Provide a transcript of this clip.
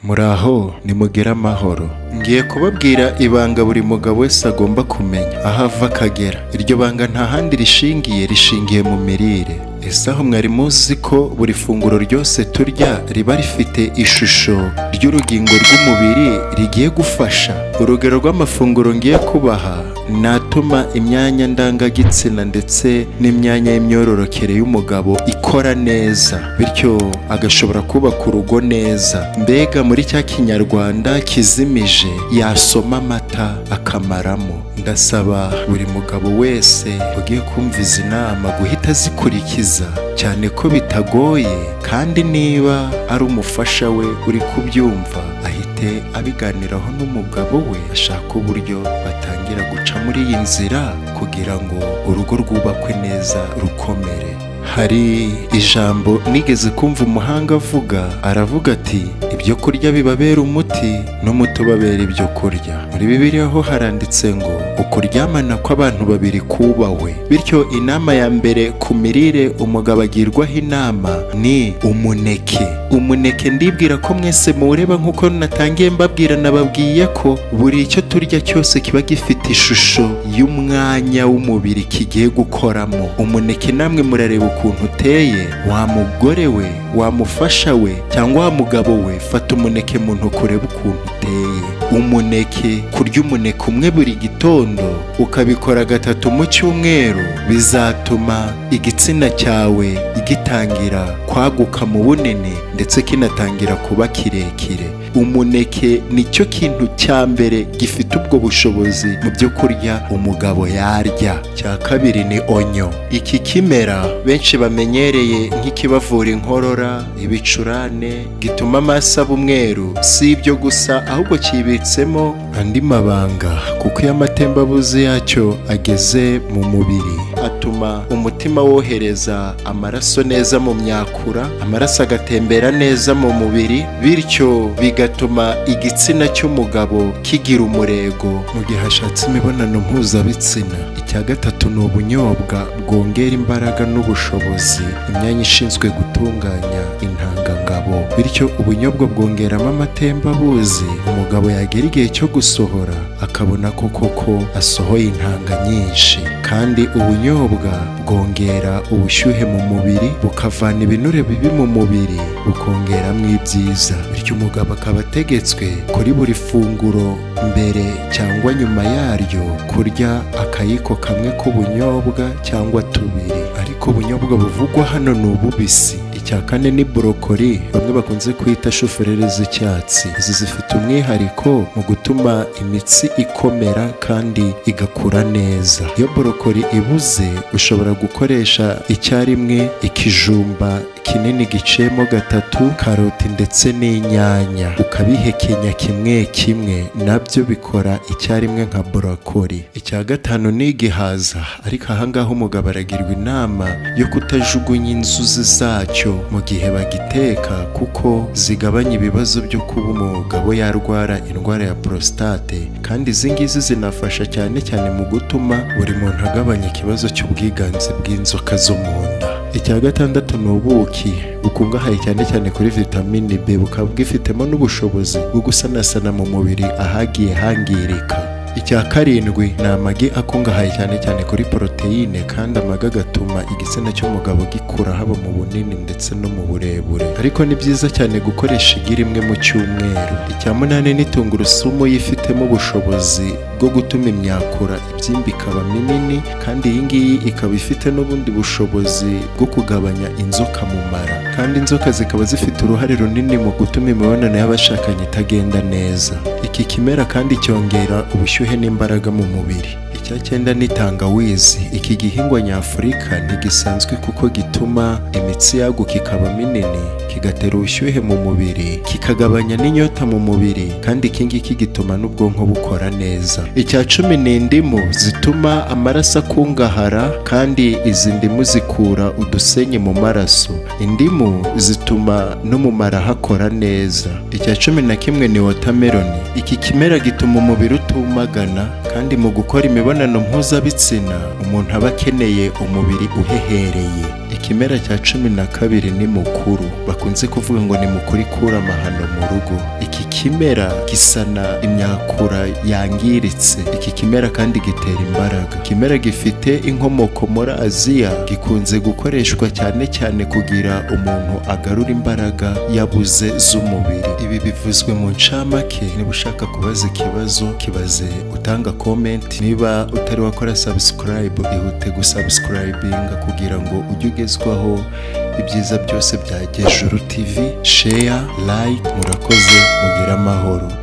Muraho nimugire amahoro. Ngiye kubabwira ibanga buri mugabo wese agomba kumenya aho ava akagera. Iryo banga nta handi rishingiye mu mirire. Ese aho mwari muzi ko buri funguro ryose turya riba rifite ishusho ry'urugingo rw'umubiri rigiye gufasha? Urugero rw'amafunguro ngiye kubaha natuma imyanya ndangagitsina ndetse n'imyanya y'imyororokere y'umugabo ikora neza, bityo agashobora kubaka urugo neza. Mbega muri cya kinyarwanda kizimije yasoma amata akamaramo. Ndasaba buri mugabo wese ugiye kumva izi nama guhita azikurikiza, cyane ko bitagoye, kandi niba ari umufasha we uri kubyumva ahite abiganiraho n'umugabo we ashaka uburyo batangira guca muri iyi nzira kugira ngo urugo rwubakwe neza rukomere. Hari ijambo nigeze kumva umuhanga avuga, aravuga ati ibyo kurya bibabera umuti n'umuti ubabera ibyo kurya. Muri Bibiliya ho haranditse ngo ukuryamana kw'abantu babiri kubahwe. Bityo inama ya mbere ku mirire umugabo agirwaho inama ni umuneke. Umuneke ndibwira ko mwese muwureba nk'uko natangiye mbabwira, nababwiye ko buri icyo turya cyose kiba gifite ishusho y'umwanya w'umubiri kigiye gukoramo. Umuneke namwe murareba ukuntu uteye. Wa mugore we, wa mufasha we cyangwa wa mugabo we, fata umuneke mu ntoki urebe ukuntu uteye. Umuneke, kurya umuneke umwe buri gitondo ukabikora 3 mu cyumweru bizatuma igitsina cyawe gitangira kwaguka mu bunini ndetse kinatangira kuba kirekire. Umuneke nicyo kintu cya mbere gifite ubwo bushobozi mu byo kurya umugabo yarya. Cya kabiri ni onyo. Iki kimera benshi bamenyereye nk'ikibavura inkorora, ibicurane, gituma amaso aba umweru. Si ibyo gusa, ahubwo kibitsemo andi mabanga, kuko iyo amatembabuzi yacyo ageze mu mubiri atuma umutima wohereza amaraso neza mu myakura, amaraso agatembera neza mu mubiri, bityo bigatuma igitsina cy'umugabo kigira umurego mu gihe hashatse imibonano mpuzabitsina. Icya gatatu ni ubunyobwa, bwongera imbaraga n'ubushobozi imyanya ishinzwe gutunganya intangangabo, bityo ubunyobwa bwongeramo amatembabuzi. Umugabo yagera igihe cyo gusohora akabona ko koko asohoye intanga nyinshi. Kandi ubunyobwa bwongera ubushyuhe mu mubiri, bukavana ibinure bibi mu mubiri, bukongeramo ibyiza. Bityo umugabo akaba ategetswe kuri buri funguro mbere cyangwa nyuma yaryo kurya akayiko kamwe k'ubunyobwa cyangwa 2. Ariko ubunyobwa buvugwa hano ni ububisi. Icya kane ni borokori, bamwe bakunze kwita shufurere z'icyatsi. Izi zifite umwihariko mu gutuma imitsi ikomera kandi igakura neza. Iyo borokori ibuze ushobora gukoresha icyarimwe ikijumba kinini giciyemo 3, karoti ndetse n'inyanya, ukabihekenya kimwe kimwe, nabyo bikora icyarimwe nka borokori. Icya gatanu ni igihaza, ariko ahangaha umugabo aragirwa inama yo kutajugunya inzuzi zacyo mu gihe bagiteka, kuko zigabanya ibibazo byo kuba umugabo yarwara indwara ya prostate, kandi izi ngizi zinafasha cyane cyane mu gutuma buri muntu agabanya ikibazo cy'ubwiganze bw'inzoka zo mu nda. Icya gatandatu ni ubuki, bukungahaye cyane cyane kuri vitamini B, bukaba bwifitemo n'ubushobozi bwo gusanasana mu mubiri ahagiye hangirika. Icya karindwi ni amagi, akungahaye cyane cyane kuri poroteyine, kandi amagi agatuma igitsina cy'umugabo gikura haba mu bunini ndetse no mu burebure. Ariko ni byiza cyane gukoresha igi rimwe mu cyumweru. Icya munani ni tungurusumu, yifitemo ubushobozi bwo gutuma imyakura ibyimba ikaba minini, kandi iyi ngiyi ikaba ifite n'ubundi bushobozi bwo kugabanya inzoka mu mara, kandi inzoka zikaba zifite uruhare runini mu gutuma imibonano y'abashakanye itagenda neza. Iki kimera kandi cyongera ubushyuhe n'imbaraga mu mubiri. Icya 9 ni tangawizi. Iki gihingwa nyafurika ntigisanzwe kuko gituma imitsi yaguka ikaba minini, kigatera ubushyuhe mu mubiri, kikagabanya n'inyota mu mubiri, kandi iki ngiki gituma n'ubwonko bukora neza. Icya 10 ni indimu, zituma amaraso akungahara, kandi izi ndimu zikura udusenyi mu maraso. Indimu zituma no mu mara hakora neza. Icya 11 ni watermelon. Iki kimera gituma umubiri utumagana, kandi mu gukora imibonano mpuzabitsina umuntu aba akeneye umubiri uhehereye. Ikimera cya 12 ni mukuru, bakunze kuvuga ngo ni mukuru ikura amahano mu rugo. Iki iki kimera gisana imyakura yangiritse. Iki kimera kandi gitera imbaraga. Ikimera gifite inkomoko muri Aziya, gikunze gukoreshwa cyane cyane kugira umuntu agarura imbaraga yabuze z'umubiri. Ibi bivuzwe mu ncamake. Niba ushaka kubaza ikibazo kibaze utanga comment. Niba utari wakora subscribe ihute gusubscribinga kugira ngo ujye ugezwaho ibyiza byose bya Juru TV. Share, like, murakoze, mugire amahoro.